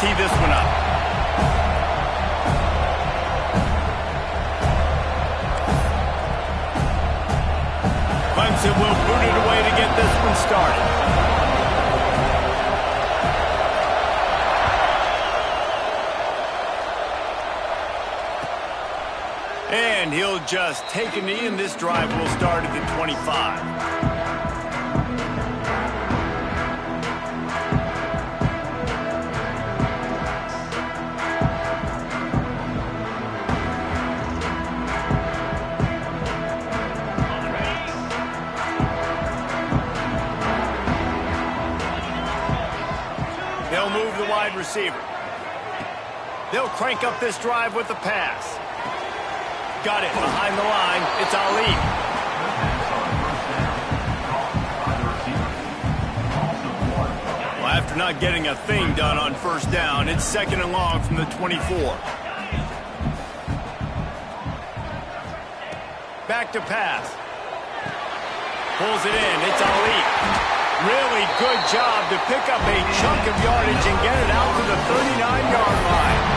tee this one up. Clemson will boot it away to get this one started. And he'll just take a knee, and this drive will start at the 25. They'll move the wide receiver. They'll crank up this drive with the pass. Got it behind the line. It's Ali. Well, after not getting a thing done on first down, it's 2nd and long from the 24. Back to pass. Pulls it in. It's Ali. Really good job to pick up a chunk of yardage and get it out to the 39-yard line.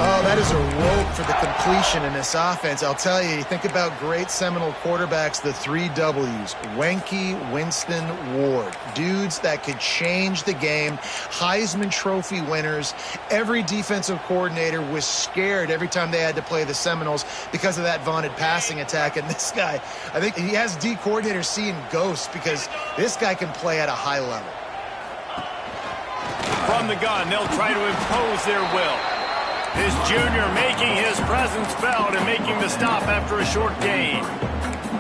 Oh, that is a rope for the completion in this offense. I'll tell you, think about great Seminole quarterbacks, the 3 W's. Wk, Winston, Ward. Dudes that could change the game. Heisman Trophy winners. Every defensive coordinator was scared every time they had to play the Seminoles because of that vaunted passing attack. And this guy, I think he has D coordinators seeing ghosts because this guy can play at a high level. From the gun, they'll try to impose their will. This junior making his presence felt and making the stop after a short gain.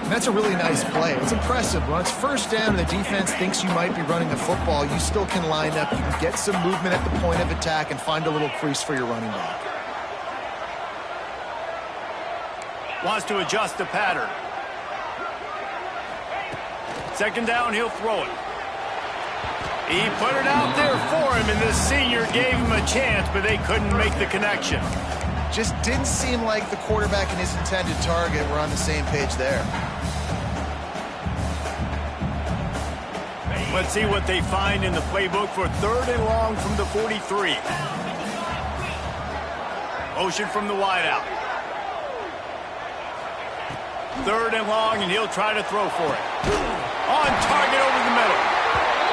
That's a really nice play. It's impressive. When it's first down and the defense thinks you might be running the football, you still can line up. You can get some movement at the point of attack and find a little crease for your running back. Wants to adjust the pattern. 2nd down, he'll throw it. He put it out there for him, and this senior gave him a chance, but they couldn't make the connection. Just didn't seem like the quarterback and his intended target were on the same page there. Let's see what they find in the playbook for 3rd and long from the 43. Motion from the wideout. 3rd and long, and he'll try to throw for it. On target over the middle.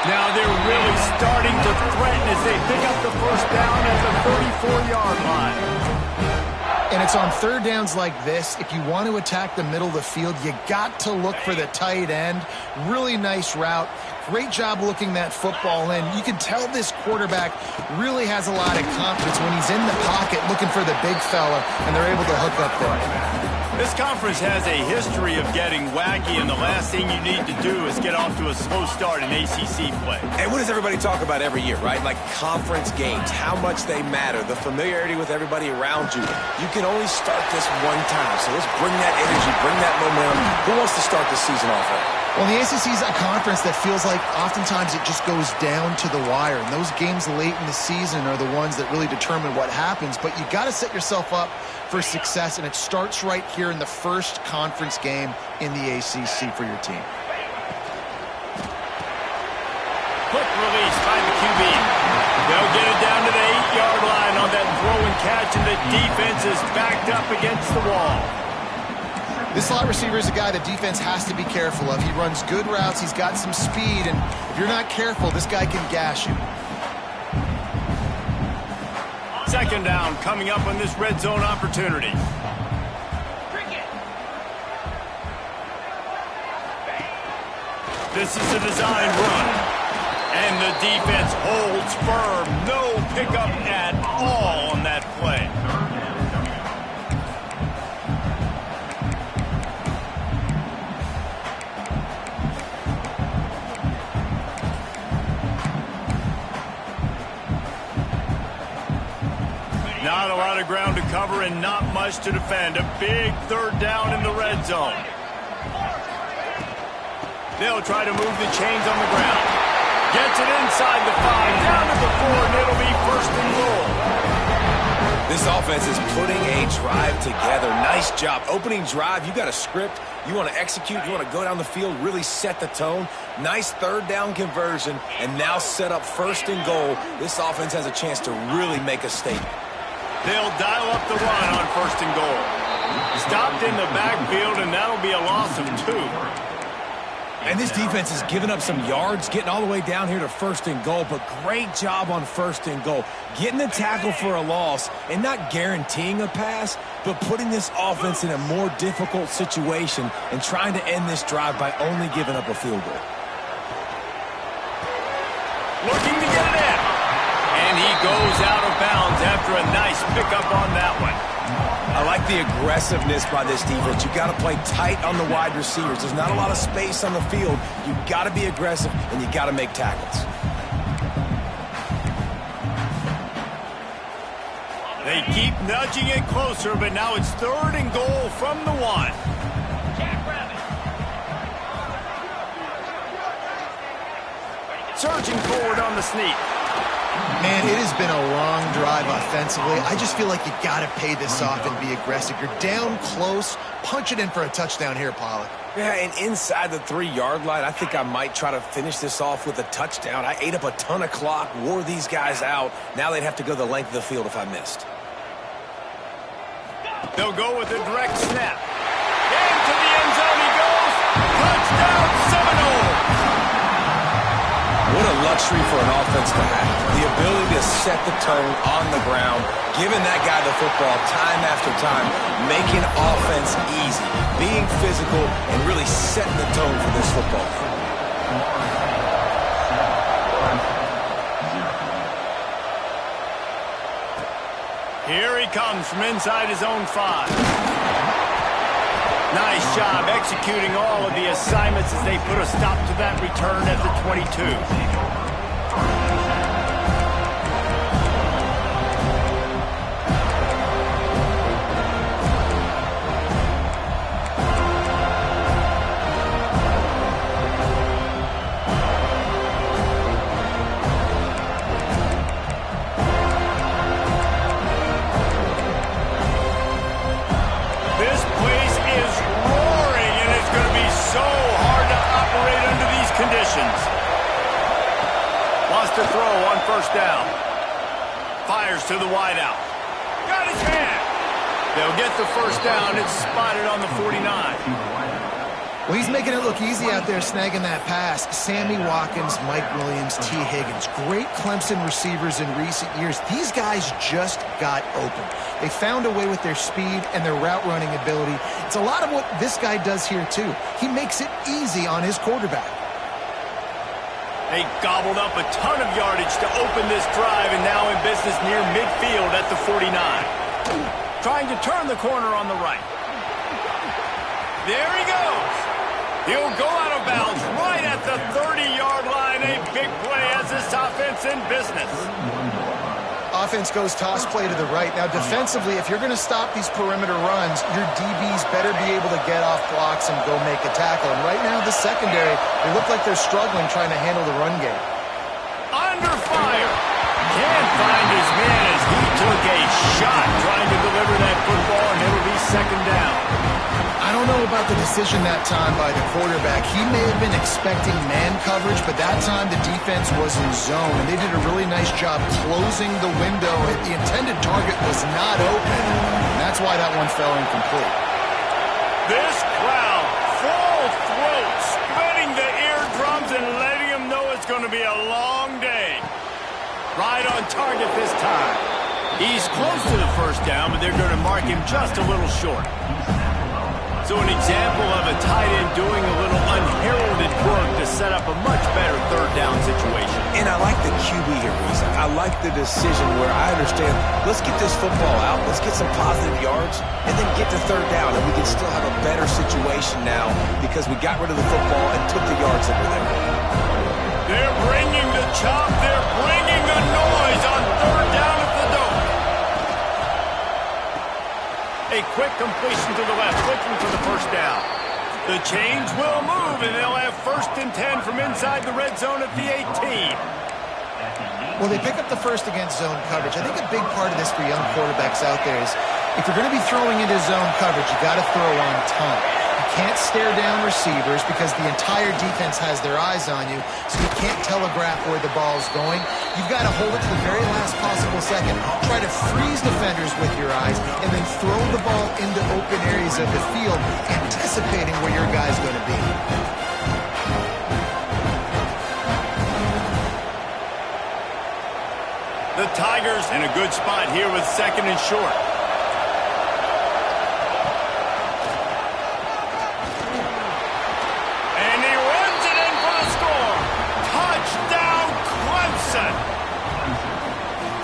Now they're really starting to threaten as they pick up the first down at the 34-yard line. And it's on 3rd downs like this. If you want to attack the middle of the field, you got to look for the tight end. Really nice route. Great job looking that football in. You can tell this quarterback really has a lot of confidence when he's in the pocket looking for the big fella, and they're able to hook up there. This conference has a history of getting wacky, and the last thing you need to do is get off to a slow start in ACC play. And what does everybody talk about every year, right? Like conference games, how much they matter, the familiarity with everybody around you. You can only start this one time, so let's bring that energy, bring that momentum. Who wants to start the season off right? Well, the ACC is a conference that feels like oftentimes it just goes down to the wire. And those games late in the season are the ones that really determine what happens. But you got to set yourself up for success, and it starts right here in the first conference game in the ACC for your team. Quick release by the QB. They'll get it down to the 8-yard line on that throw and catch, and the defense is backed up against the wall. This slot receiver is a guy the defense has to be careful of. He runs good routes. He's got some speed, and if you're not careful, this guy can gash you. 2nd down coming up on this red zone opportunity. This is a design run, and the defense holds firm. No pickup at all on that play. Not a lot of ground to cover and not much to defend. A big 3rd down in the red zone. They'll try to move the chains on the ground. Gets it inside the 5, down to the 4, and it'll be 1st and goal. This offense is putting a drive together. Nice job. Opening drive, you got a script. You want to execute. You want to go down the field, really set the tone. Nice third down conversion, and now set up first and goal. This offense has a chance to really make a statement. They'll dial up the run on first and goal. Stopped in the backfield, and that'll be a loss of 2. And this defense has given up some yards, getting all the way down here to first and goal, but great job on first and goal. Getting the tackle for a loss and not guaranteeing a pass, but putting this offense in a more difficult situation and trying to end this drive by only giving up a field goal. Looking to get it in. And he goes out of bounds after a nice pickup on that one. I like the aggressiveness by this defense. You got to play tight on the wide receivers. There's not a lot of space on the field. You got to be aggressive, and you got to make tackles. They keep nudging it closer, but now it's third and goal from the 1. Surging forward on the sneak. Man, it has been a long drive offensively. I just feel like you got to pay this off and be aggressive. You're down close. Punch it in for a touchdown here, Pollack. Yeah, and inside the 3-yard line, I think I might try to finish this off with a touchdown. I ate up a ton of clock, wore these guys out. Now they'd have to go the length of the field if I missed. They'll go with a direct snap. Into the end zone he goes. Touchdown, Seminole. What a luxury for an offense to have. The ability to set the tone on the ground, giving that guy the football time after time, making offense easy, being physical, and really setting the tone for this football game. Here he comes from inside his own 5. Nice job executing all of the assignments as they put a stop to that return at the 22. To throw on first down. Fires to the wideout. Got his hand. They'll get the first down. It's spotted on the 49. Well, he's making it look easy out there, snagging that pass. Sammy Watkins, Mike Williams, T. Higgins. Great Clemson receivers in recent years. These guys just got open. They found a way with their speed and their route running ability. It's a lot of what this guy does here, too. He makes it easy on his quarterback. They gobbled up a ton of yardage to open this drive, and now in business near midfield at the 49. Trying to turn the corner on the right. There he goes. He'll go out of bounds right at the 30-yard line. A big play as this offense in business. Offense goes toss play to the right. Now, defensively, if you're going to stop these perimeter runs, your DBs better be able to get off blocks and go make a tackle. And right now, the secondary, they look like they're struggling trying to handle the run game. Under fire. Can't find his man as he took a shot trying to deliver that football, and it'll be second down. I don't know about the decision that time by the quarterback. He may have been expecting man coverage, but that time the defense was in zone, and they did a really nice job closing the window. The intended target was not open, and that's why that one fell incomplete. This crowd, full throat, splitting the eardrums and letting them know it's going to be a long day. Right on target this time. He's close to the first down, but they're going to mark him just a little short. So an example of a tight end doing a little unheralded work to set up a much better third down situation. And I like the QB here, Reese. I like the decision where I understand, let's get this football out, let's get some positive yards, and then get to third down, and we can still have a better situation now because we got rid of the football and took the yards that were there. They're bringing the chop, they're bringing the noise on third down at the dome. A quick completion to the left, looking for the first down. The chains will move, and they'll have 1st and 10 from inside the red zone at the 18. Well, they pick up the first against zone coverage. I think a big part of this for young quarterbacks out there is if you're going to be throwing into zone coverage, you got to throw on time. You can't stare down receivers because the entire defense has their eyes on you, so you can't telegraph where the ball's going. You've got to hold it to the very last possible second. Try to freeze defenders with your eyes, and then throw the ball into open areas of the field, anticipating where your guy's going to be. The Tigers in a good spot here with second and short. And he runs it in for the score. Touchdown, Clemson.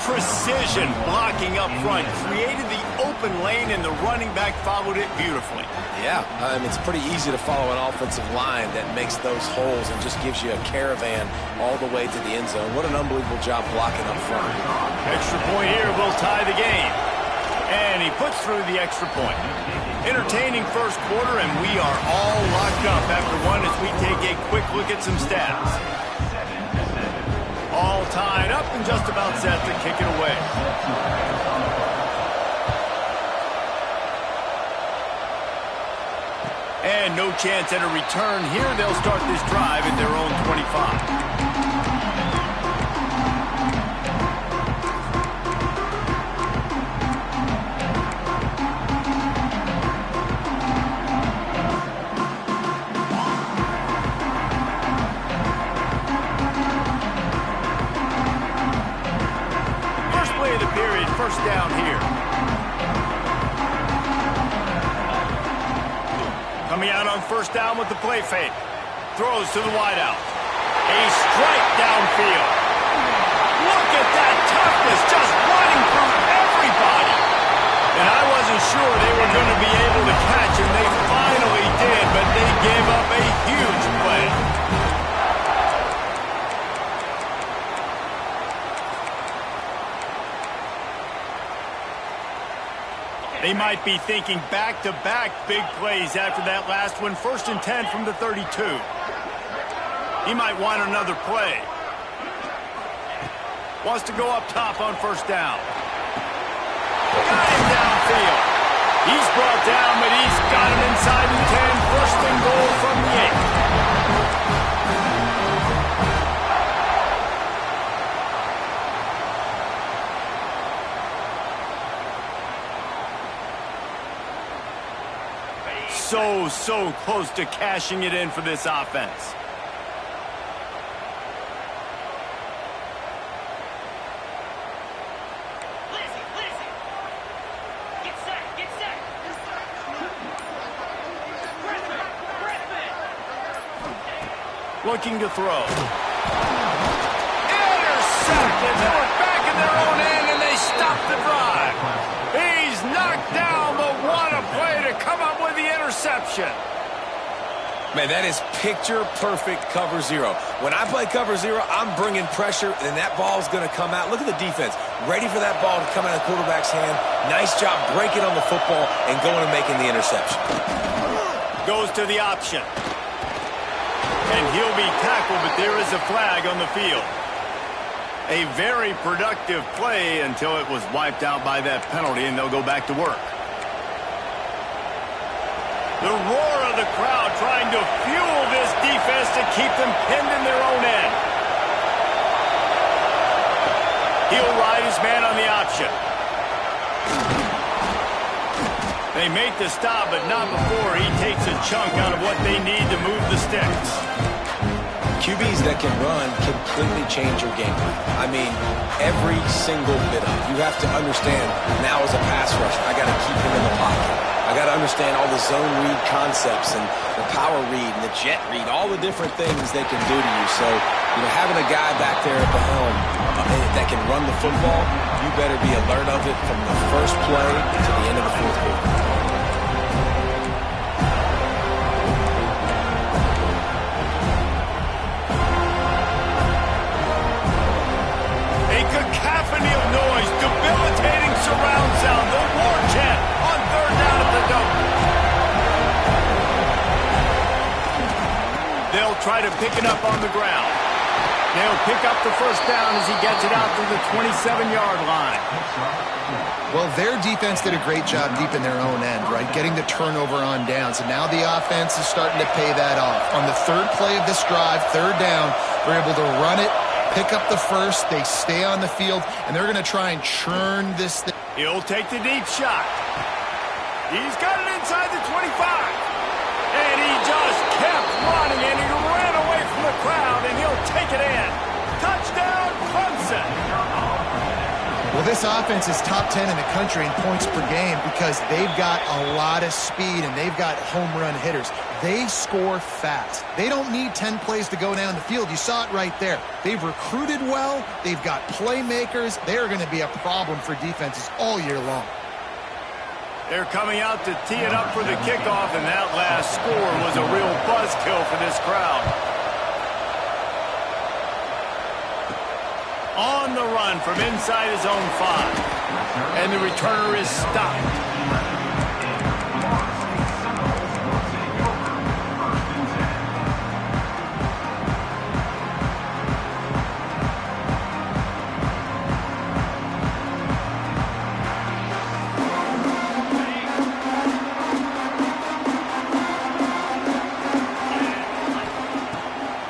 Precision blocking up front. Created the open lane, and the running back followed it beautifully. Yeah, it's pretty easy to follow an offensive line that makes those holes and just gives you a caravan all the way to the end zone. What an unbelievable job blocking up front. Extra point here will tie the game. And he puts through the extra point. Entertaining first quarter, and we are all locked up after one as we take a quick look at some stats. All tied up and just about set to kick it away. And no chance at a return here. They'll start this drive at their own 25. First play of the period, first down here. Coming out on first down with the play fake. Throws to the wideout. A strike downfield. Look at that toughness, just running through everybody. And I wasn't sure they were going to be able to catch him. They finally did, but they gave up a huge play. They might be thinking back-to-back big plays after that last one. 1st and 10 from the 32. He might want another play. Wants to go up top on first down. Got him downfield. He's brought down, but he's got him inside the 10. 1st and goal from the 8. So close to cashing it in for this offense. Get set. Looking to throw. Intercepted. They were back in their own end, and they stopped the drive. He's knocked down, but what a play to come up with the interception. Man, that is picture-perfect cover zero. When I play cover zero, I'm bringing pressure, and that ball's going to come out. Look at the defense. Ready for that ball to come out of the quarterback's hand. Nice job breaking on the football and going and making the interception. Goes to the option. And he'll be tackled, but there is a flag on the field. A very productive play until it was wiped out by that penalty, and they'll go back to work. The roar of the crowd trying to fuel this defense to keep them pinned in their own end. He'll ride his man on the option. They make the stop, but not before he takes a chunk out of what they need to move the sticks. QBs that can run completely change your game. I mean, every single bit of it. You have to understand, now as a pass rusher, I got to keep him in the pocket. I got to understand all the zone read concepts and the power read and the jet read, all the different things they can do to you. So, having a guy back there at the helm that can run the football, you better be alert of it from the first play to the end of the fourth quarter. Cacophony of noise, debilitating surround sound, the war chant on 3rd down at the dome. They'll try to pick it up on the ground. They'll pick up the first down as he gets it out to the 27-yard line. Well, their defense did a great job deep in their own end, right? Getting the turnover on downs. And now the offense is starting to pay that off. On the third play of this drive, third down, they're able to run it, pick up the first, they stay on the field, and they're going to try and churn this thing. He'll take the deep shot. He's got it inside the 25. And he just kept running, and he ran away from the crowd, and he'll take it in. Touchdown, Clemson. Well, this offense is top 10 in the country in points per game because they've got a lot of speed and they've got home run hitters. They score fast. They don't need 10 plays to go down the field. You saw it right there. They've recruited well. They've got playmakers. They're going to be a problem for defenses all year long. They're coming out to tee it up for the kickoff, and that last score was a real buzzkill for this crowd. On the run from inside his own 5. And the returner is stopped.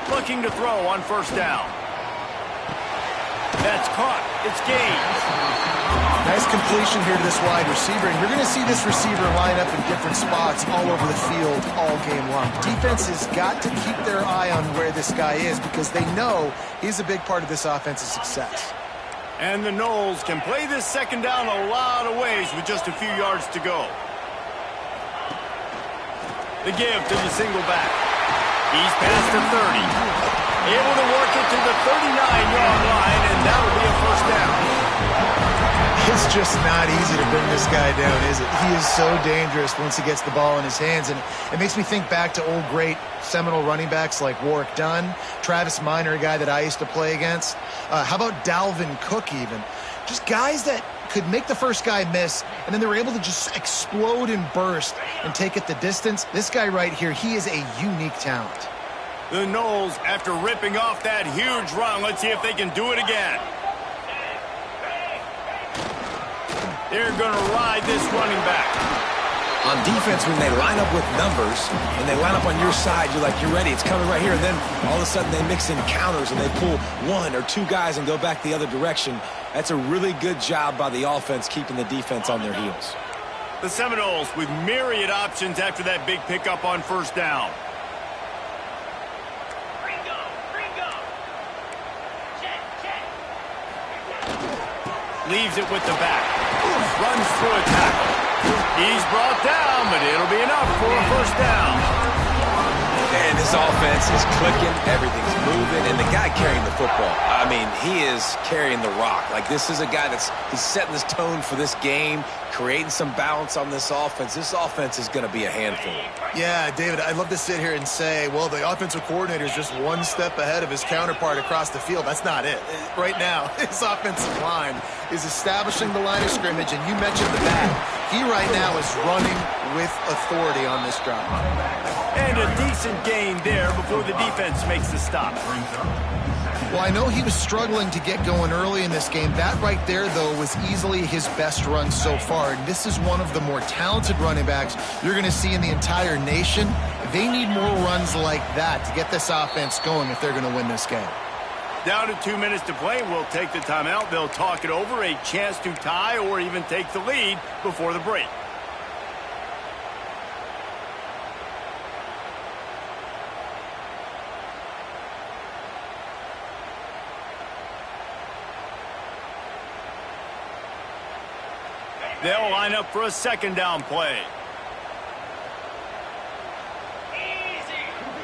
Looking to throw on first down. That's caught. It's gained. Nice completion here to this wide receiver. And you're going to see this receiver line up in different spots all over the field all game long. Defense has got to keep their eye on where this guy is because they know he's a big part of this offense's success. And the Noles can play this second down a lot of ways with just a few yards to go. The give to the single back. He's past the 30. Able to work it to the 39-yard line, and that'll be a first down. It's just not easy to bring this guy down, is it? He is so dangerous once he gets the ball in his hands, and it makes me think back to old great Seminole running backs like Warwick Dunn, Travis Minor, a guy that I used to play against. How about Dalvin Cook even? Just guys that could make the first guy miss, and then they were able to just explode and burst and take it the distance. This guy right here, he is a unique talent. The Noles, after ripping off that huge run, let's see if they can do it again. They're going to ride this running back. On defense, when they line up with numbers and they line up on your side, you're like, you're ready, it's coming right here. And then all of a sudden they mix in counters and they pull 1 or 2 guys and go back the other direction. That's a really good job by the offense keeping the defense on their heels. The Seminoles with myriad options after that big pickup on first down. Leaves it with the back. Runs through a tackle. He's brought down, but it'll be enough for a first down. And this offense is clicking, everything's moving, and the guy carrying the football, I mean, he is carrying the rock. Like, this is a guy he's setting this tone for this game, creating some balance on this offense. This offense is going to be a handful. Yeah, David, I'd love to sit here and say, well, the offensive coordinator is just one step ahead of his counterpart across the field. That's not it. Right now, his offensive line is establishing the line of scrimmage, and you mentioned the back. He right now is running with authority on this drive. And a decent gain there before the defense makes the stop. Well, I know he was struggling to get going early in this game. That right there, though, was easily his best run so far. And this is one of the more talented running backs you're going to see in the entire nation. They need more runs like that to get this offense going if they're going to win this game. Down to 2 minutes to play. We'll take the timeout. They'll talk it over, a chance to tie or even take the lead before the break. They'll line up for a second down play.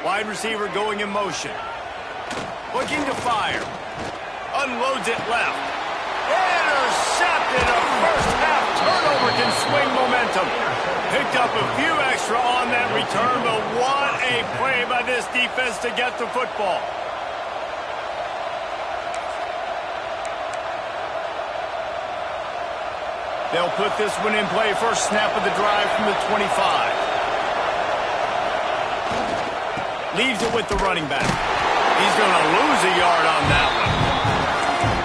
Wide receiver going in motion. Looking to fire. Unloads it left. Intercepted. A first half turnover can swing momentum. Picked up a few extra on that return, but what a play by this defense to get the football. They'll put this one in play. First snap of the drive from the 25. Leaves it with the running back. He's going to lose a yard on that one.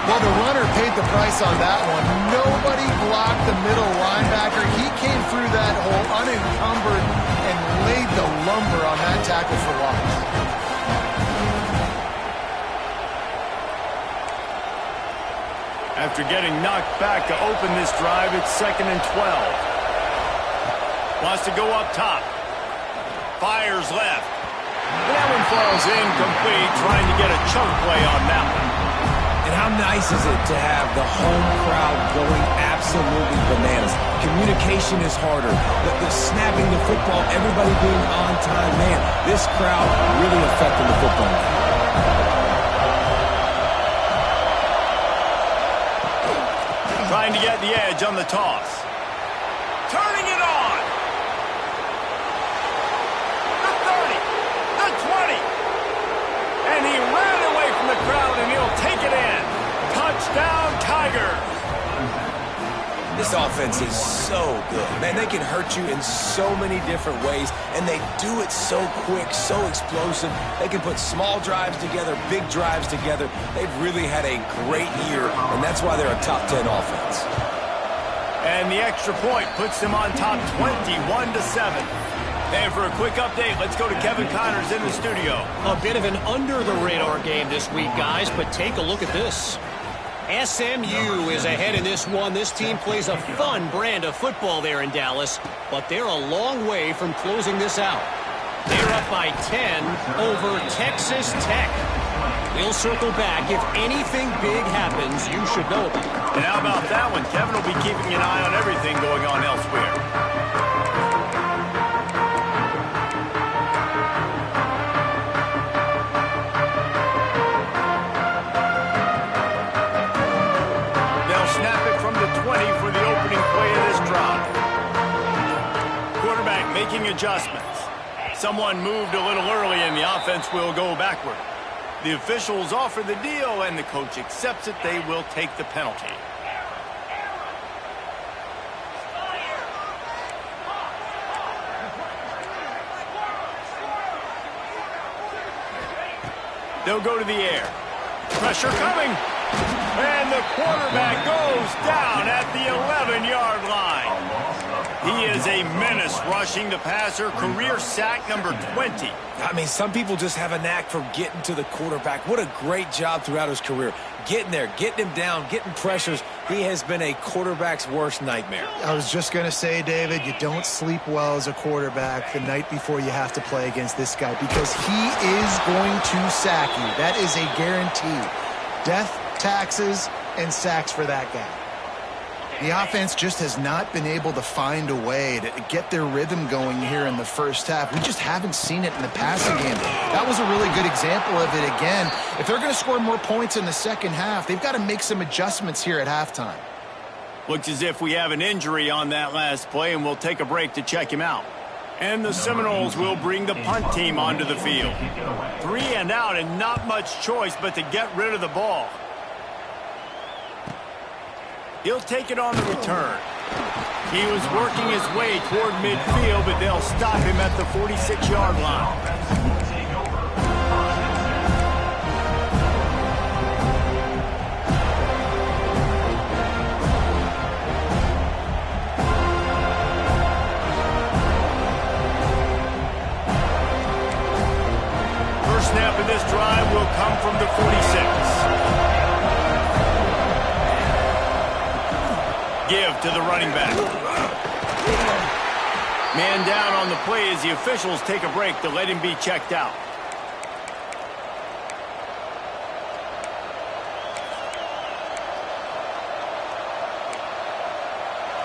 Well, the runner paid the price on that one. Nobody blocked the middle linebacker. He came through that hole unencumbered and laid the lumber on that tackle for loss. After getting knocked back to open this drive, it's 2nd and 12. Wants to go up top. Fires left. That one falls incomplete, trying to get a chunk play on that one. And how nice is it to have the home crowd going absolutely bananas? Communication is harder. The snapping the football, everybody being on time. Man, this crowd really affecting the football game. Trying to get the edge on the toss. Turning it on. The 30. The 20. And he ran away from the crowd, and he'll take it in. Touchdown, Tigers. This offense is so good. Man, they can hurt you in so many different ways, and they do it so quick, so explosive. They can put small drives together, big drives together. They've really had a great year, and that's why they're a top 10 offense. And the extra point puts them on top 21-7. And for a quick update, let's go to Kevin Connors in the studio. A bit of an under-the-radar game this week, guys, but take a look at this. SMU is ahead in this one. This team plays a fun brand of football there in Dallas, but they're a long way from closing this out. They're up by 10 over Texas Tech. We'll circle back. If anything big happens, you should know about it. And how about that one? Kevin will be keeping an eye on everything going on elsewhere. For the opening play of this drive. Quarterback making adjustments. Someone moved a little early and the offense will go backward. The officials offer the deal and the coach accepts it. They will take the penalty. They'll go to the air. Pressure coming. And the quarterback goes down at the 11-yard line. He is a menace rushing the passer. Career sack number 20. I mean, some people just have a knack for getting to the quarterback. What a great job throughout his career. Getting there, getting him down, getting pressures. He has been a quarterback's worst nightmare. I was just going to say, David, you don't sleep well as a quarterback the night before you have to play against this guy because he is going to sack you. That is a guarantee. Death, taxes, and sacks for that guy. The offense just has not been able to find a way to get their rhythm going here in the first half. We just haven't seen it in the passing game. That was a really good example of it again. If they're going to score more points in the second half, they've got to make some adjustments here at halftime. Looks as if we have an injury on that last play, and we'll take a break to check him out. And the Seminoles will bring the punt team onto the field. 3 and out and not much choice but to get rid of the ball. He'll take it on the return. He was working his way toward midfield, but they'll stop him at the 46-yard line. First snap of this drive will come from the 46. Give to the running back. Man down on the play as the officials take a break to let him be checked out.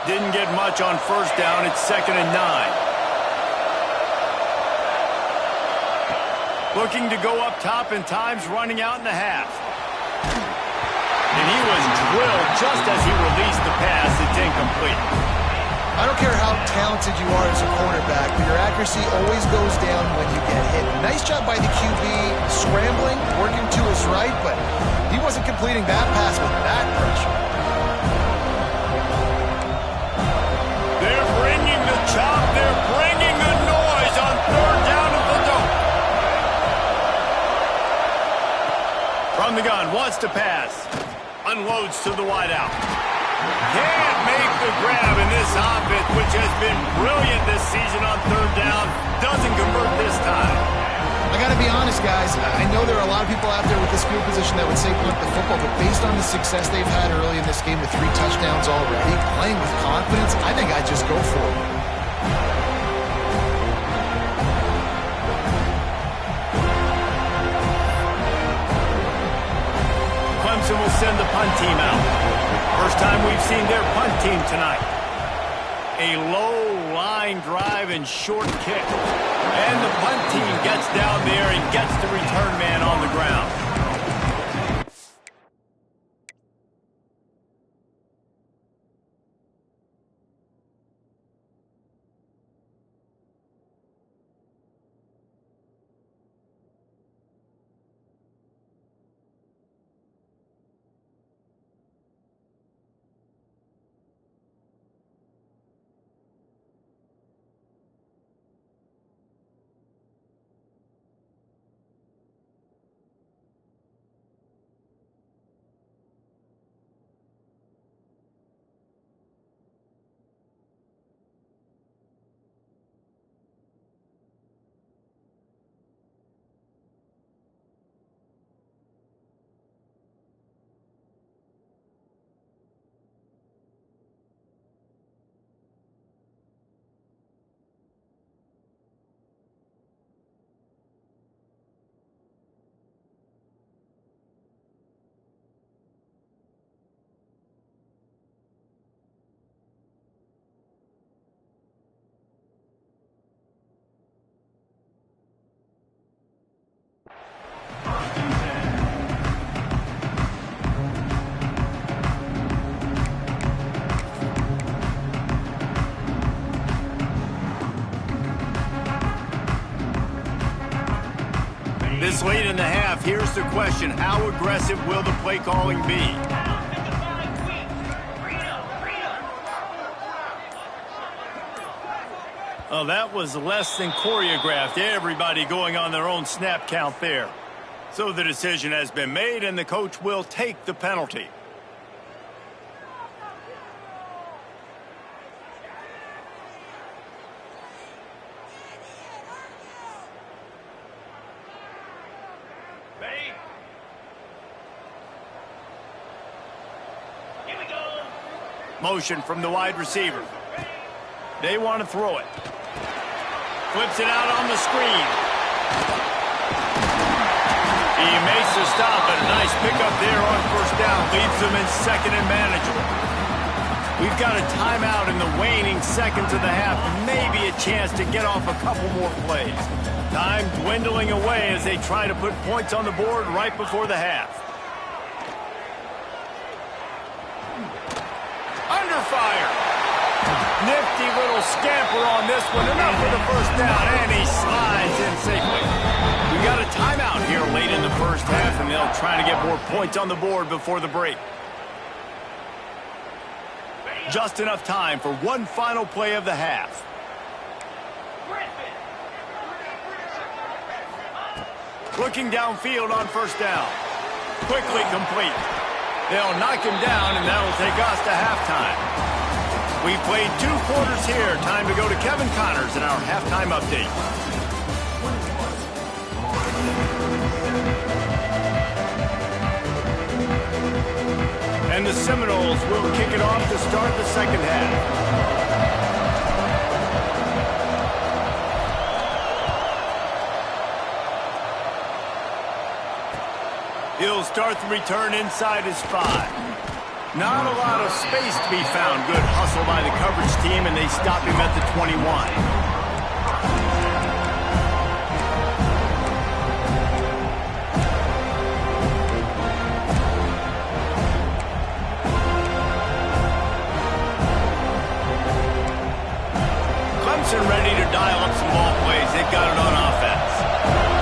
Didn't get much on first down. It's 2nd and 9. Looking to go up top and time's running out in the half. And he was drilled just as he released the pass. It's incomplete. I don't care how talented you are as a quarterback, but your accuracy always goes down when you get hit. Nice job by the QB scrambling, working to his right, but he wasn't completing that pass with that pressure. They're bringing the chop. They're bringing the noise on 3rd down at the dope. Wants to pass. Unloads to the wideout. Can't make the grab in this offense, which has been brilliant this season on third down. Doesn't convert this time. I got to be honest, guys. I know there are a lot of people out there with this field position that would say punt the football, but based on the success they've had early in this game with 3 touchdowns already, playing with confidence, I think I'd just go for it. Clemson will send the punt team out. First time we've seen their punt team tonight. A low line drive and short kick. And the punt team gets down there and gets the return man on the ground. This late in the half, here's the question. How aggressive will the play calling be? Oh, that was less than choreographed. Everybody going on their own snap count there. So the decision has been made, and the coach will take the penalty. Motion from the wide receiver. They want to throw it. Flips it out on the screen. He makes the stop, and a nice pickup there on first down. Leaves them in second and manageable. We've got a timeout in the waning seconds of the half. Maybe a chance to get off a couple more plays. Time dwindling away as they try to put points on the board right before the half. Under fire. Nifty little scamper on this one. Enough for the first down, and he slides in safely. We got a timeout here late in the first half, and they'll try to get more points on the board before the break. Just enough time for one final play of the half. Looking downfield on first down. Quickly complete. They'll knock him down, and that'll take us to halftime. We've played 2 quarters here. Time to go to Kevin Connors in our halftime update. And the Seminoles will kick it off to start the second half. He'll start the return inside his 5. Not a lot of space to be found. Good hustle by the coverage team, and they stop him at the 21. Clemson ready to dial up some ball plays. They've got it on offense.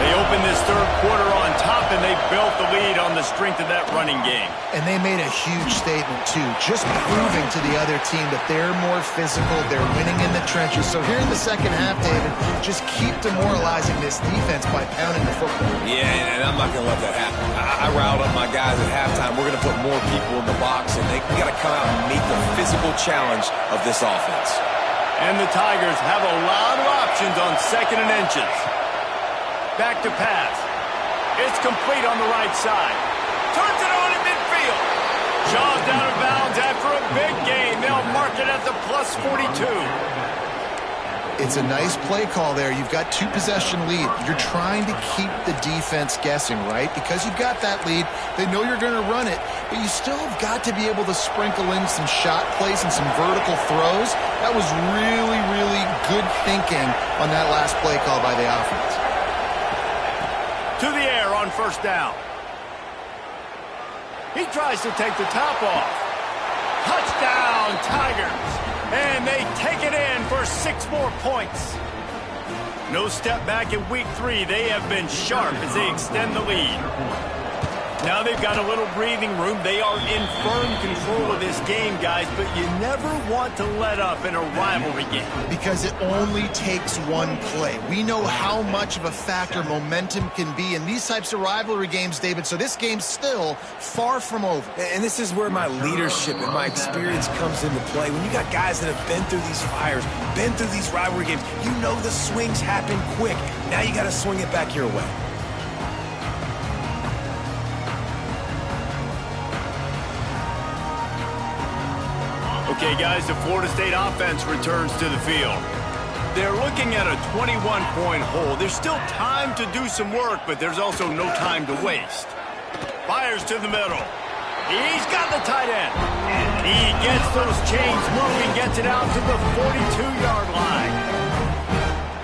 They open this third quarter on top and they built the lead on the strength of that running game. And they made a huge statement, too, just proving to the other team that they're more physical, they're winning in the trenches. So here in the second half, David, just keep demoralizing this defense by pounding the football. Yeah, and I'm not going to let that happen. I riled up my guys at halftime. We're going to put more people in the box, and we got to come out and meet the physical challenge of this offense. And the Tigers have a lot of options on 2nd and inches. Back to pass. It's complete on the right side. Turns it on in midfield. Jaws out of bounds after a big gain. They'll mark it at the plus 42. It's a nice play call there. You've got 2-possession lead. You're trying to keep the defense guessing, right? Because you've got that lead, they know you're going to run it, but you still have got to be able to sprinkle in some shot plays and some vertical throws. That was really, really good thinking on that last play call by the offense. To the air on 1st down. He tries to take the top off. Touchdown, Tigers. And they take it in for 6 more points. No step back in week 3. They have been sharp as they extend the lead. Now they've got a little breathing room. They are in firm control of this game, guys, but you never want to let up in a rivalry game. Because it only takes one play. We know how much of a factor momentum can be in these types of rivalry games, David, so this game's still far from over. And this is where my leadership and my experience comes into play. When you got guys that have been through these fires, been through these rivalry games, you know the swings happen quick. Now you got to swing it back your way. Okay, guys, the Florida State offense returns to the field. They're looking at a 21-point hole. There's still time to do some work, but there's also no time to waste. Fires to the middle. He's got the tight end. He gets those chains moving, gets it out to the 42-yard line.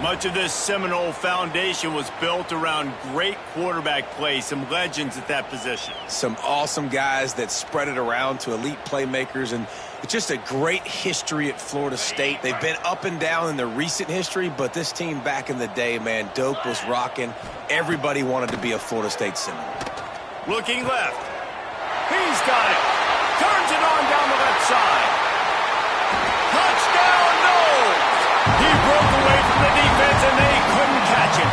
Much of this Seminole foundation was built around great quarterback play, some legends at that position. Some awesome guys that spread it around to elite playmakers, and it's just a great history at Florida State. They've been up and down in the recent history, but this team back in the day, man, Doak was rocking. Everybody wanted to be a Florida State Seminole. Looking left. He's got it. Turns it on down the left side. Touchdown, no! He broke away from the defense, and they couldn't catch him.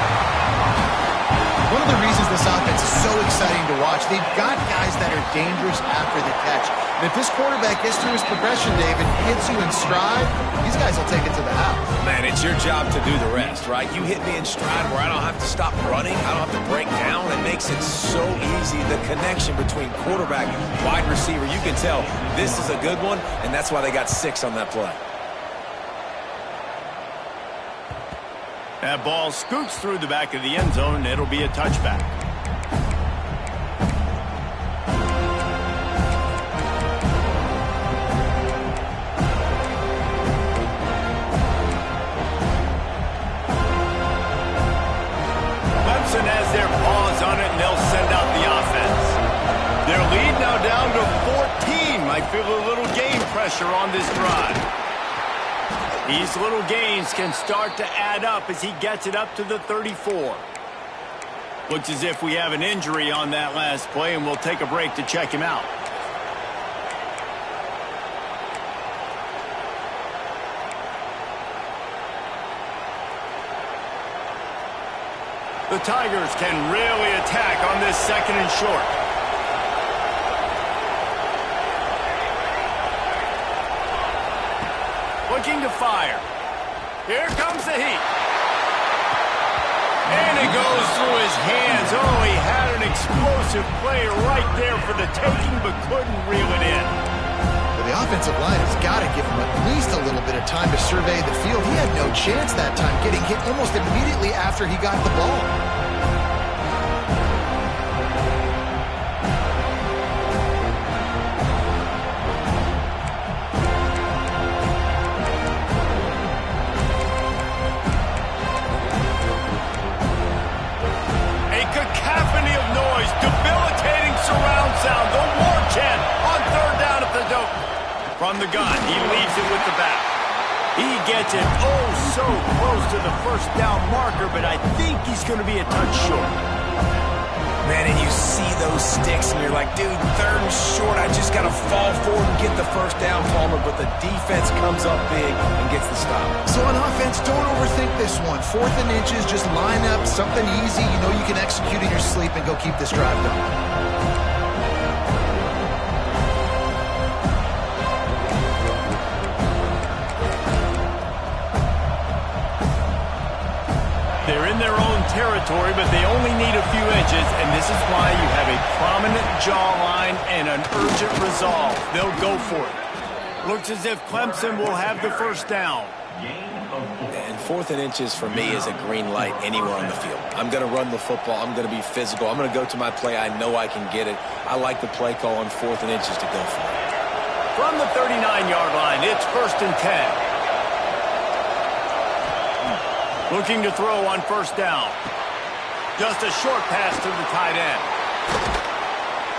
One of the reasons this offense is so exciting to watch, they've got guys that are dangerous after the catch. And if this quarterback gets through his progression, David, hits you in stride, these guys will take it to the house. Man, it's your job to do the rest, right? You hit me in stride where I don't have to stop running. I don't have to break down. It makes it so easy. The connection between quarterback and wide receiver, you can tell this is a good one, and that's why they got 6 on that play. That ball scoots through the back of the end zone, and it'll be a touchback. Clemson has their paws on it, and they'll send out the offense. Their lead now down to 14. Might feel a little game pressure on this drive. These little gains can start to add up as he gets it up to the 34. Looks as if we have an injury on that last play, and we'll take a break to check him out. The Tigers can really attack on this 2nd and short. Looking to fire. Here comes the heat. And it goes through his hands. Oh, he had an explosive play right there for the taking, but couldn't reel it in. But the offensive line has got to give him at least a little bit of time to survey the field. He had no chance that time, getting hit almost immediately after he got the ball. Debilitating surround sound. The war chant on 3rd down at the Doak. From the gun, he leaves it with the back. He gets it oh so close to the 1st down marker, but I think he's going to be a touch short. Man, and you see those sticks, and you're like, dude, 3rd and short, I just got to fall forward and get the first down, Palmer, but the defense comes up big and gets the stop. So on offense, don't overthink this one. 4th and inches, just line up something easy. You know you can execute in your sleep and go keep this drive going. They're in their own territory, but they only need a few inches, and this is why you have a prominent jawline and an urgent resolve. They'll go for it. Looks as if Clemson will have the first down. And 4th and inches for me is a green light anywhere on the field. I'm going to run the football. I'm going to be physical. I'm going to go to my play. I know I can get it. I like the play call on 4th and inches to go for it. From the 39-yard line, it's 1st and 10. Looking to throw on 1st down. Just a short pass to the tight end.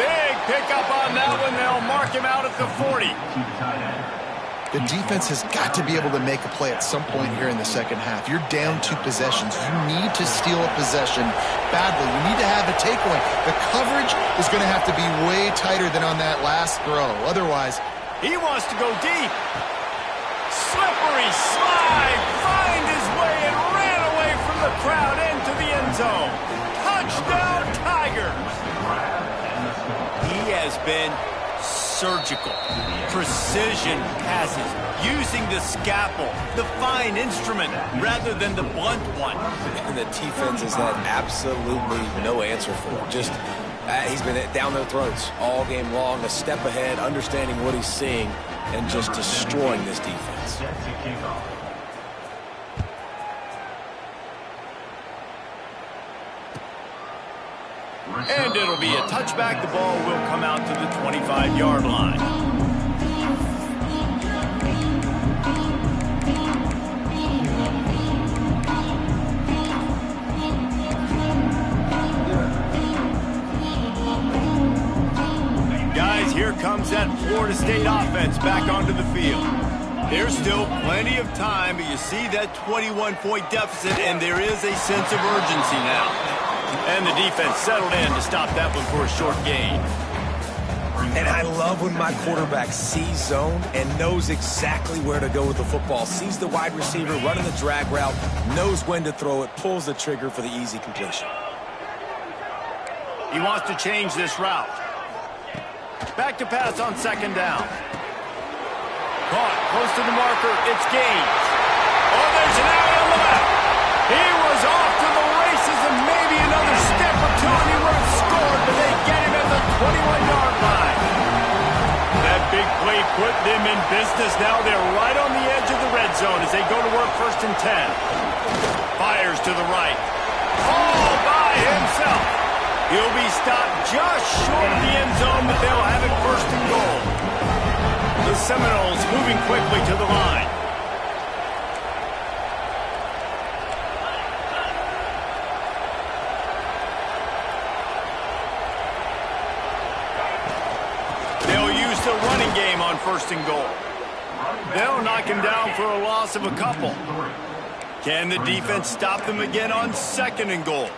Big pickup on that one. They'll mark him out at the 40. The defense has got to be able to make a play at some point here in the second half. You're down 2 possessions. You need to steal a possession badly. You need to have a takeaway. The coverage is going to have to be way tighter than on that last throw. Otherwise, he wants to go deep. Slippery slide. Find his way and ran away from the crowd into the end zone. Touchdown, Tigers. He has been surgical. Precision passes, using the scalpel, the fine instrument, rather than the blunt one. And the defense has had absolutely no answer for it. Just, he's been down their throats all game long, a step ahead, understanding what he's seeing, and just destroying this defense. And it'll be a touchback. The ball will come out to the 25-yard line. Guys, here comes that Florida State offense back onto the field. There's still plenty of time, but you see that 21-point deficit, and there is a sense of urgency now. And the defense settled in to stop that one for a short gain. And I love when my quarterback sees zone and knows exactly where to go with the football. Sees the wide receiver running the drag route, knows when to throw it, pulls the trigger for the easy completion. He wants to change this route. Back to pass on 2nd down. Caught close to the marker. It's Gaines. Oh, there's an out on the left. He was off to the races, and maybe another step or two, and he would have scored, but they get him at the 21-yard line. That big play put them in business. Now they're right on the edge of the red zone as they go to work 1st and 10. Fires to the right. All by himself. He'll be stopped just short of the end zone, but they'll have it 1st and goal. The Seminoles moving quickly to the line. They'll use the running game on 1st and goal. They'll knock him down for a loss of a couple. Can the defense stop them again on 2nd and goal?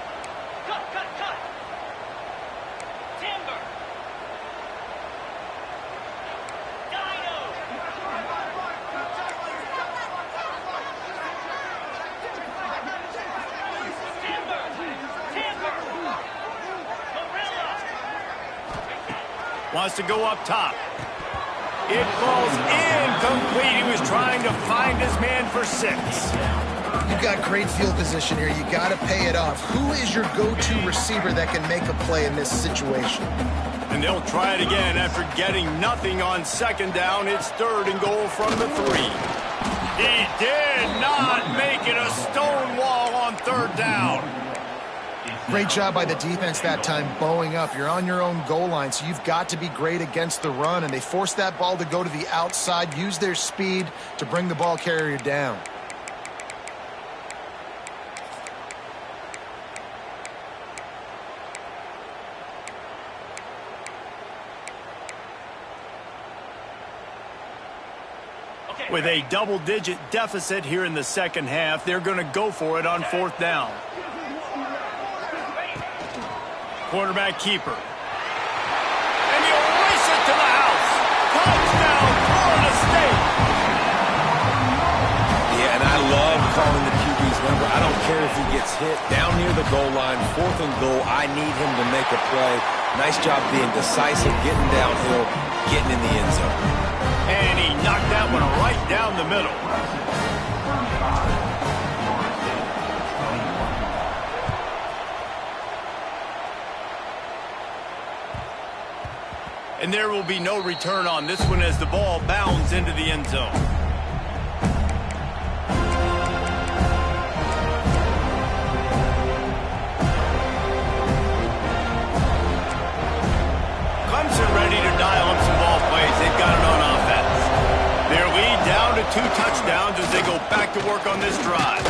Wants to go up top. It falls incomplete. He was trying to find his man for 6. You've got great field position here. You got to pay it off. Who is your go-to receiver that can make a play in this situation? And they'll try it again after getting nothing on 2nd down. It's 3rd and goal from the 3. He did not make it a stone wall on 3rd down. Great job by the defense that time, bowing up. You're on your own goal line, so you've got to be great against the run, and they forced that ball to go to the outside, use their speed to bring the ball carrier down. With a double-digit deficit here in the second half, they're going to go for it on 4th down. quarterback keeper. And he'll race it to the house. Touchdown, Florida State. Yeah, and I love calling the QB's number. I don't care if he gets hit down near the goal line, 4th and goal. I need him to make a play. Nice job being decisive, getting downhill, getting in the end zone. And he knocked that one right down the middle. And there will be no return on this one as the ball bounds into the end zone. Clemson ready to dial up some ball plays. They've got it on offense. Their lead down to 2 touchdowns as they go back to work on this drive.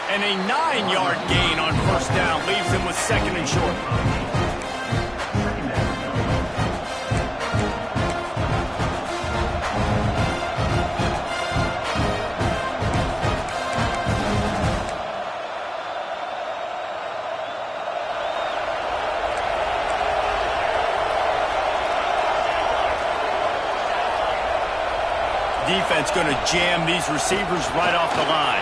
And a 9-yard gain on 1st down leaves them with 2nd and short. Defense going to jam these receivers right off the line.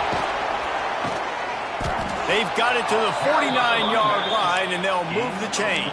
They've got it to the 49-yard line, and they'll move the chains.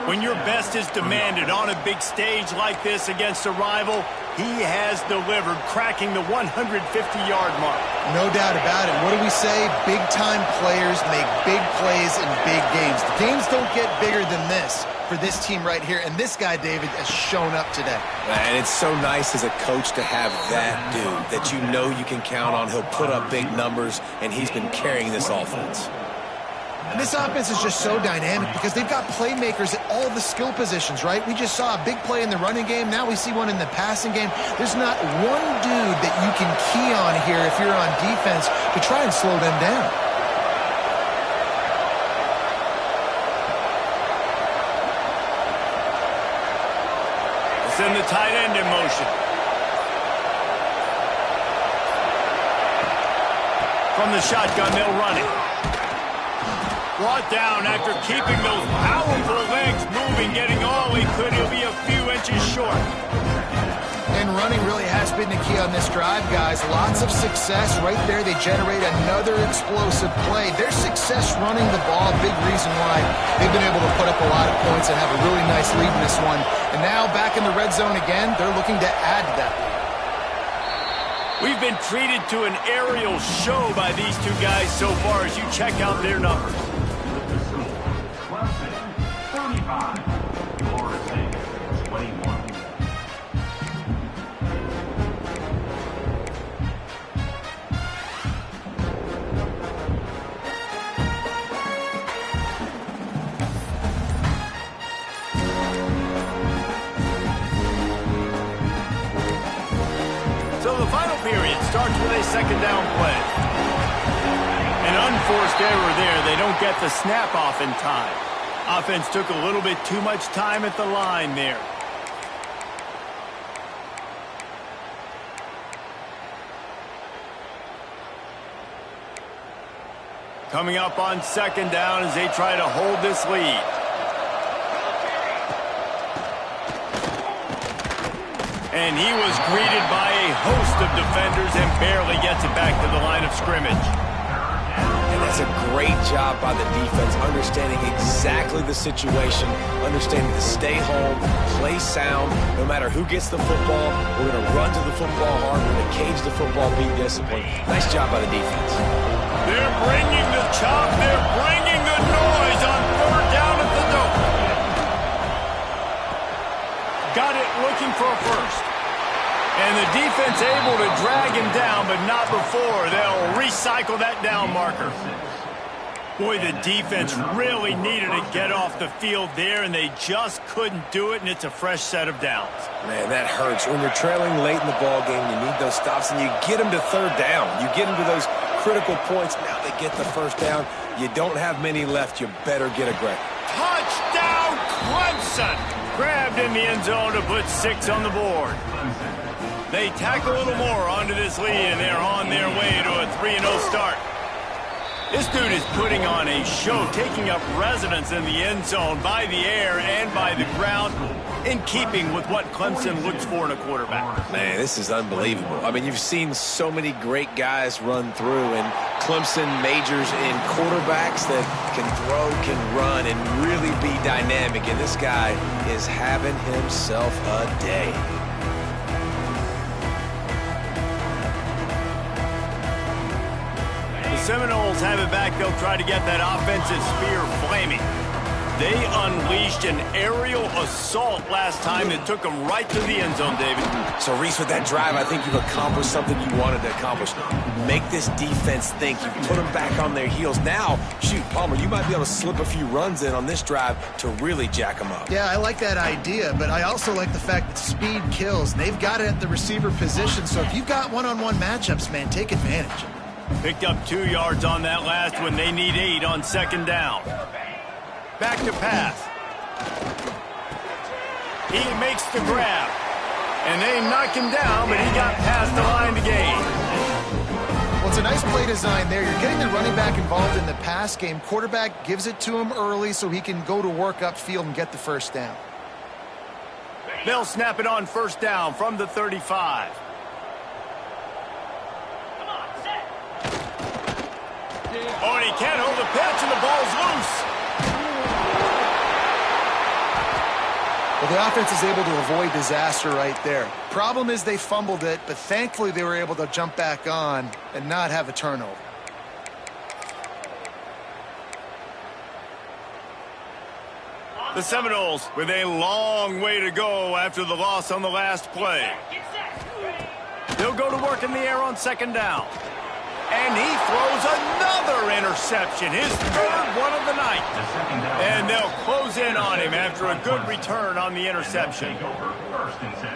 When your best is demanded on a big stage like this against a rival, he has delivered, cracking the 150-yard mark. No doubt about it. What do we say? Big-time players make big plays in big games. The games don't get bigger than this for this team right here, and this guy, David, has shown up today. And it's so nice as a coach to have that dude that you know you can count on. He'll put up big numbers, and he's been carrying this offense. And this offense is just so dynamic because they've got playmakers at all the skill positions, right? We just saw a big play in the running game. Now we see one in the passing game. There's not one dude that you can key on here if you're on defense to try and slow them down. Send the tight end in motion. From the shotgun, they'll run it. Brought down after keeping those powerful legs moving, getting all he could. He'll be a few inches short. And running really has been the key on this drive, guys. Lots of success right there. They generate another explosive play. Their success running the ball, big reason why they've been able to put up a lot of points and have a really nice lead in this one. And now back in the red zone again, they're looking to add to that lead. We've been treated to an aerial show by these two guys so far as you check out their numbers. Clemson, 35. Florida State, 21. So the final period starts with a 2nd down play. An unforced error there. They don't get the snap off in time. Offense took a little bit too much time at the line there. Coming up on 2nd down as they try to hold this lead. And he was greeted by a host of defenders and barely gets it back to the line of scrimmage. And that's a great job by the defense, understanding exactly the situation, understanding to stay home, play sound. No matter who gets the football, we're going to run to the football hard. We're going to cage the football, be disciplined. Nice job by the defense. They're bringing the chop. They're bringing the noise on 3rd down at the dope. Got it looking for a first. And the defense able to drag him down, but not before. They'll recycle that down marker. Boy, the defense really needed to get off the field there, and they just couldn't do it, and it's a fresh set of downs. Man, that hurts. When you're trailing late in the ball game, you need those stops, and you get them to 3rd down. You get them to those critical points. Now they get the 1st down. You don't have many left. You better get aggressive. Touchdown, Clemson! Grabbed in the end zone to put 6 on the board. They tack a little more onto this lead, and they're on their way to a 3-0 start. This dude is putting on a show, taking up residence in the end zone by the air and by the ground, in keeping with what Clemson looks for in a quarterback. Man, this is unbelievable. I mean, you've seen so many great guys run through, and Clemson majors in quarterbacks that can throw, can run, and really be dynamic, and this guy is having himself a day. The Seminoles have it back. They'll try to get that offensive spear flaming. They unleashed an aerial assault last time that took them right to the end zone, David. So, Reese, with that drive, I think you've accomplished something you wanted to accomplish. Make this defense think. You put them back on their heels. Now, shoot, Palmer, you might be able to slip a few runs in on this drive to really jack them up. Yeah, I like that idea, but I also like the fact that speed kills. They've got it at the receiver position, so if you've got one-on-one matchups, man, take advantage. Picked up 2 yards on that last one. They need 8 on second down. Back to pass. He makes the grab. And they knock him down, but he got past the line to gain. Well, it's a nice play design there. You're getting the running back involved in the pass game. Quarterback gives it to him early so he can go to work upfield and get the first down. They'll snap it on first down from the 35. Oh, and he can't hold the pitch, and the ball's loose. Well, the offense is able to avoid disaster right there. Problem is they fumbled it, but thankfully they were able to jump back on and not have a turnover. The Seminoles with a long way to go after the loss on the last play. They'll go to work in the air on second down. And he throws another interception, his third one of the night. And they'll close in on him after a good return on the interception.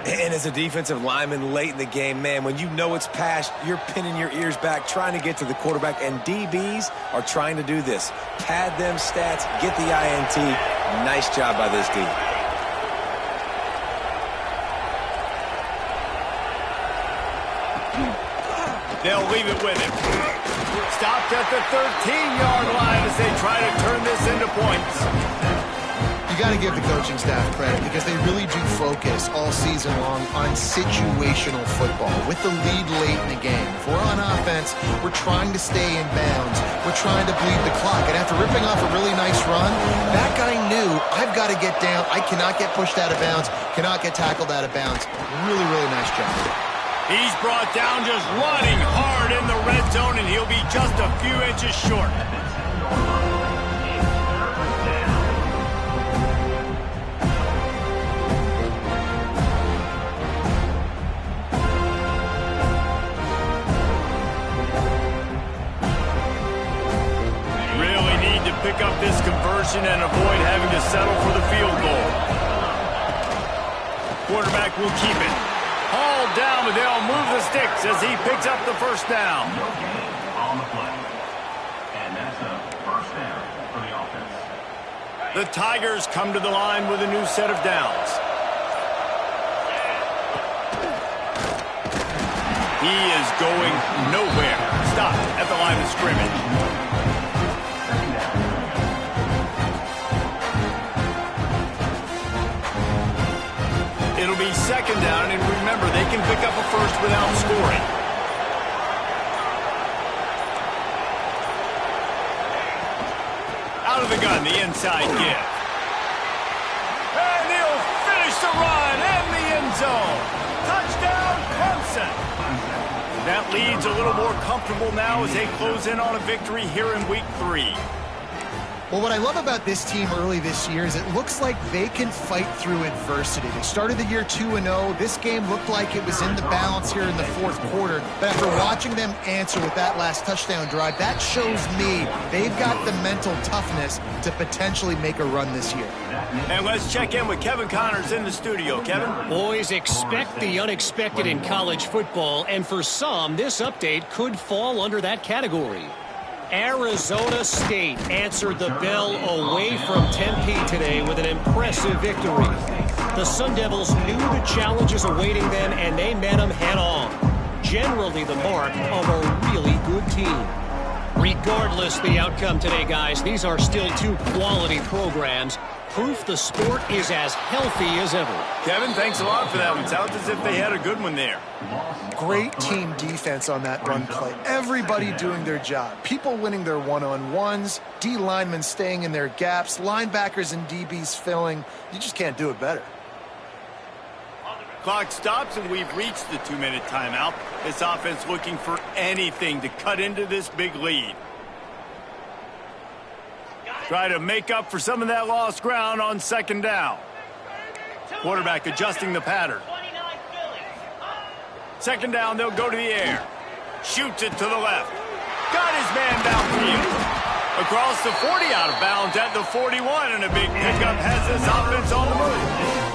And as a defensive lineman late in the game, man, when you know it's past, you're pinning your ears back, trying to get to the quarterback, and DBs are trying to do this. Pad them stats, get the INT. Nice job by this D. They'll leave it with him. Stopped at the 13-yard line as they try to turn this into points. You got to give the coaching staff credit because they really do focus all season long on situational football with the lead late in the game. If we're on offense, we're trying to stay in bounds. We're trying to bleed the clock. And after ripping off a really nice run, that guy knew, I've got to get down. I cannot get pushed out of bounds, cannot get tackled out of bounds. Really, really nice job. He's brought down just running hard in the red zone, and he'll be just a few inches short. Really need to pick up this conversion and avoid having to settle for the field goal. Quarterback will keep it. Hauled down, but they'll move the sticks as he picks up the first down. No gain on the play. And that's a first down for the offense. The Tigers come to the line with a new set of downs. He is going nowhere. Stop at the line of scrimmage. It'll be second down, and remember, they can pick up a first without scoring. Out of the gun, the inside give. And he'll finish the run in the end zone. Touchdown, Clemson. That lead's a little more comfortable now as they close in on a victory here in Week 3. Well, what I love about this team early this year is it looks like they can fight through adversity. They started the year 2-0. This game looked like it was in the balance here in the fourth quarter. But after watching them answer with that last touchdown drive, that shows me they've got the mental toughness to potentially make a run this year. And let's check in with Kevin Connors in the studio. Kevin? Boys, expect the unexpected in college football, and for some, this update could fall under that category. Arizona State answered the bell away from Tempe today with an impressive victory. The Sun Devils knew the challenges awaiting them, and they met them head-on. Generally the mark of a really good team. Regardless the outcome today, guys, these are still two quality programs. Proof the sport is as healthy as ever. Kevin, thanks a lot for that one. Sounds as if they had a good one there. Great team defense on that run play. Everybody doing their job. People winning their one-on-ones, D linemen staying in their gaps, linebackers and DBs filling. You just can't do it better. Clock stops, and we've reached the 2-minute timeout. This offense looking for anything to cut into this big lead. Try to make up for some of that lost ground on second down. Quarterback adjusting the pattern. Second down, they'll go to the air. Shoots it to the left. Got his man downfield. Across the 40, out of bounds at the 41, and a big pickup has this offense on the move.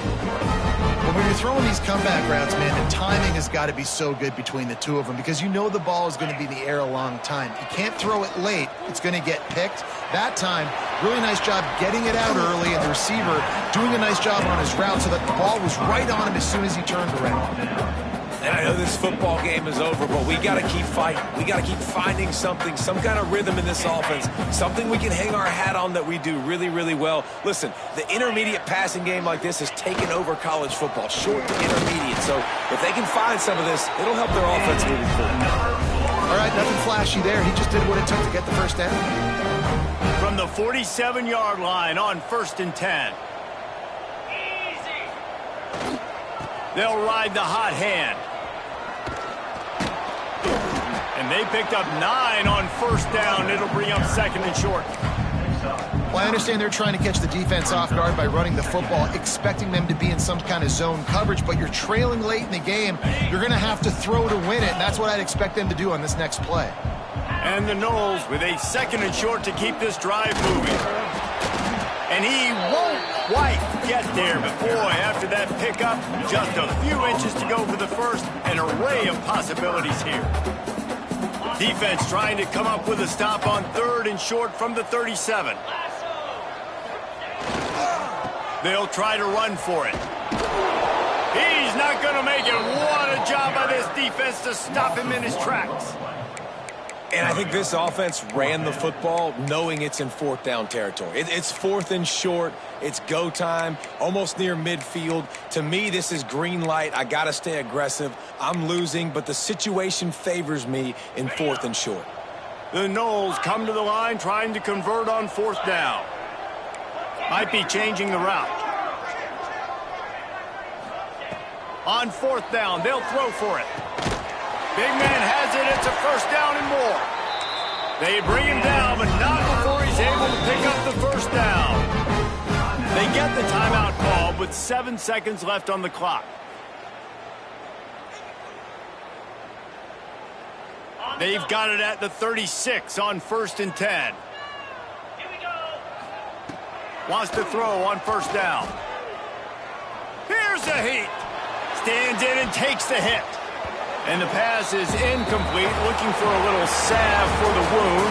But when you're throwing these comeback routes, man, the timing has got to be so good between the two of them because you know the ball is going to be in the air a long time. You can't throw it late. It's going to get picked. That time, really nice job getting it out early, and the receiver doing a nice job on his route so that the ball was right on him as soon as he turned around. And I know this football game is over, but we got to keep fighting. We got to keep finding something, some kind of rhythm in this offense, something we can hang our hat on that we do really, really well. Listen, the intermediate passing game like this has taken over college football, short to intermediate. So if they can find some of this, it'll help their offense moving forward. All right, nothing flashy there. He just did what it took to get the first down. From the 47-yard line on 1st and 10. They'll ride the hot hand. And they picked up 9 on 1st down. It'll bring up 2nd and short. Well, I understand they're trying to catch the defense off guard by running the football, expecting them to be in some kind of zone coverage, but you're trailing late in the game. You're going to have to throw to win it, and that's what I'd expect them to do on this next play. And the Noles with a 2nd and short to keep this drive moving. And he won't quite get there, but boy, after that pickup, just a few inches to go for the first. An array of possibilities here. Defense trying to come up with a stop on 3rd and short from the 37. They'll try to run for it. He's not going to make it. What a job by this defense to stop him in his tracks. And I think this offense ran the football knowing it's in 4th down territory. It's 4th and short. It's go time, almost near midfield. To me, this is green light. I got to stay aggressive. I'm losing, but the situation favors me in 4th and short. The Noles come to the line trying to convert on 4th down. Might be changing the route. On 4th down, they'll throw for it. Big man has it. It's a 1st down and more. They bring him down, but not before he's able to pick up the 1st down. They get the timeout called with 7 seconds left on the clock. They've got it at the 36 on 1st and 10. Wants to throw on 1st down. Here's the heat. Stands in and takes the hit. And the pass is incomplete, looking for a little salve for the wound.